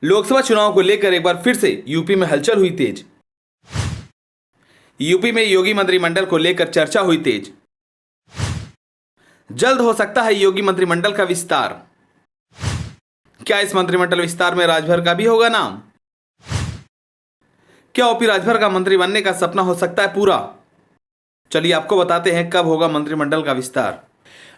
लोकसभा चुनाव को लेकर एक बार फिर से यूपी में हलचल हुई तेज। यूपी में योगी मंत्रिमंडल को लेकर चर्चा हुई तेज। जल्द हो सकता है योगी मंत्रिमंडल का विस्तार। क्या इस मंत्रिमंडल विस्तार में राजभर का भी होगा नाम? क्या ओपी राजभर का मंत्री बनने का सपना हो सकता है पूरा? चलिए आपको बताते हैं कब होगा मंत्रिमंडल का विस्तार।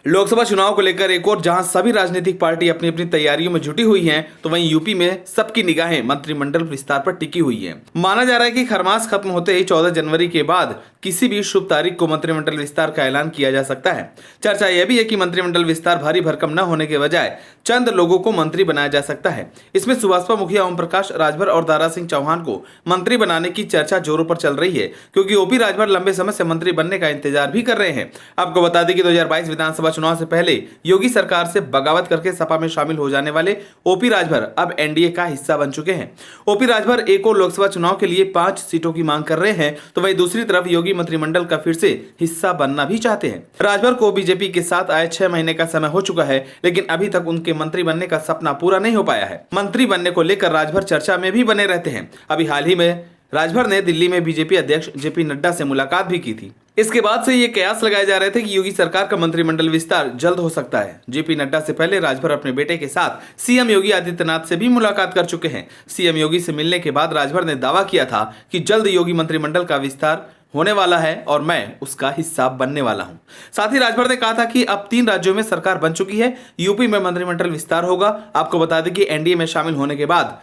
लोकसभा चुनाव को लेकर एक और जहां सभी राजनीतिक पार्टी अपनी अपनी तैयारियों में जुटी हुई हैं, तो वहीं यूपी में सबकी निगाहें मंत्रिमंडल विस्तार पर टिकी हुई हैं। माना जा रहा है कि खरमास खत्म होते ही 14 जनवरी के बाद किसी भी शुभ तारीख को मंत्रिमंडल विस्तार का ऐलान किया जा सकता है। चर्चा यह भी है कि मंत्रिमंडल विस्तार भारी भरकम न होने के बजाय चंद लोगों को मंत्री बनाया जा सकता है। इसमें सुभाषपा मुखिया ओम प्रकाश राजभर और दारा सिंह चौहान को मंत्री बनाने की चर्चा जोरों पर चल रही है, क्योंकि ओपी राजभर लंबे समय से मंत्री बनने का इंतजार भी कर रहे हैं। आपको बता दें कि 2022 विधानसभा चुनाव से पहले योगी सरकार से बगावत करके सपा में शामिल हो जाने वाले ओपी राजभर अब एनडीए का हिस्सा बन चुके हैं। ओपी राजभर एक और लोकसभा चुनाव के लिए 5 सीटों की मांग कर रहे हैं, तो वहीं दूसरी तरफ योगी मंत्रिमंडल का फिर से हिस्सा बनना भी चाहते हैं। राजभर को बीजेपी के साथ आए 6 महीने का समय हो चुका है, लेकिन अभी तक उनके मंत्री बनने का सपना पूरा नहीं हो पाया है। मंत्री बनने को लेकर राजभर चर्चा में भी बने रहते हैं। अभी हाल ही में राजभर ने दिल्ली में बीजेपी अध्यक्ष जेपी नड्डा से मुलाकात भी की थी। इसके बाद से ये कयास लगाए जा रहे थे कि योगी सरकार का मंत्रिमंडल विस्तार जल्द हो सकता है। जेपी नड्डा से पहले राजभर अपने बेटे के साथ सीएम योगी आदित्यनाथ से भी मुलाकात कर चुके हैं। सीएम योगी से मिलने के बाद राजभर ने दावा किया था कि जल्द योगी मंत्रिमंडल का विस्तार होने वाला है और मैं उसका हिस्सा बनने वाला हूं। साथ ही राजभर ने कहा था कि अब 3 राज्यों में सरकार बन चुकी है, यूपी में मंत्रिमंडल विस्तार होगा। आपको बता दें कि एनडीए में शामिल होने के बाद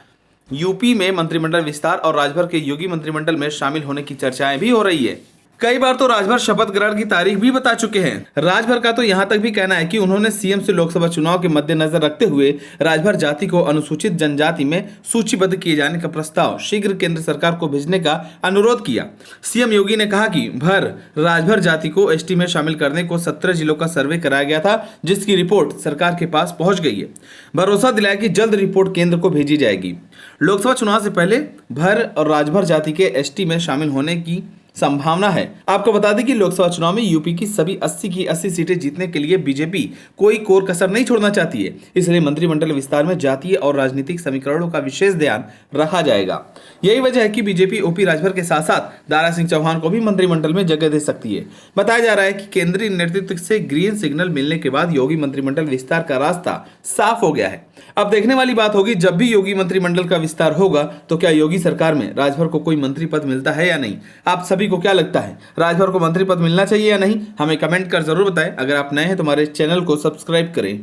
यूपी में मंत्रिमंडल विस्तार और राजभर के योगी मंत्रिमंडल में शामिल होने की चर्चाएं भी हो रही है। कई बार तो राजभर शपथ ग्रहण की तारीख भी बता चुके हैं। राजभर का तो यहां तक भी कहना है कि उन्होंने सीएम से लोकसभा चुनाव के मद्देनजर रखते हुए राजभर जाति को अनुसूचित जनजाति में सूचीबद्ध किए जाने का प्रस्ताव शीघ्र केंद्र सरकार को भेजने का अनुरोध किया। सीएम योगी ने कहा कि राजभर जाति को एसटी में शामिल करने को 17 जिलों का सर्वे कराया गया था, जिसकी रिपोर्ट सरकार के पास पहुंच गई है। भरोसा दिलाया कि जल्द रिपोर्ट केंद्र को भेजी जाएगी। लोकसभा चुनाव से पहले भर और राजभर जाति के एसटी में शामिल होने की संभावना है। आपको बता दें कि लोकसभा चुनाव में यूपी की सभी 80 की 80 सीटें जीतने के लिए बीजेपी कोई कोर कसर नहीं छोड़ना चाहती है। इसलिए मंत्रिमंडल विस्तार में जातीय और राजनीतिक समीकरणों का विशेष ध्यान रखा जाएगा। यही वजह है कि बीजेपी ओपी राजभर के साथ साथ दारा सिंह चौहान को भी मंत्रिमंडल में जगह दे सकती है। बताया जा रहा है कि केंद्रीय नेतृत्व से ग्रीन सिग्नल मिलने के बाद योगी मंत्रिमंडल विस्तार का रास्ता साफ हो गया है। अब देखने वाली बात होगी, जब भी योगी मंत्रिमंडल का विस्तार होगा तो क्या योगी सरकार में राजभर को कोई मंत्री पद मिलता है या नहीं। आप सभी को क्या लगता है, राजभर को मंत्री पद मिलना चाहिए या नहीं? हमें कमेंट कर जरूर बताएं। अगर आप नए हैं तो हमारे चैनल को सब्सक्राइब करें।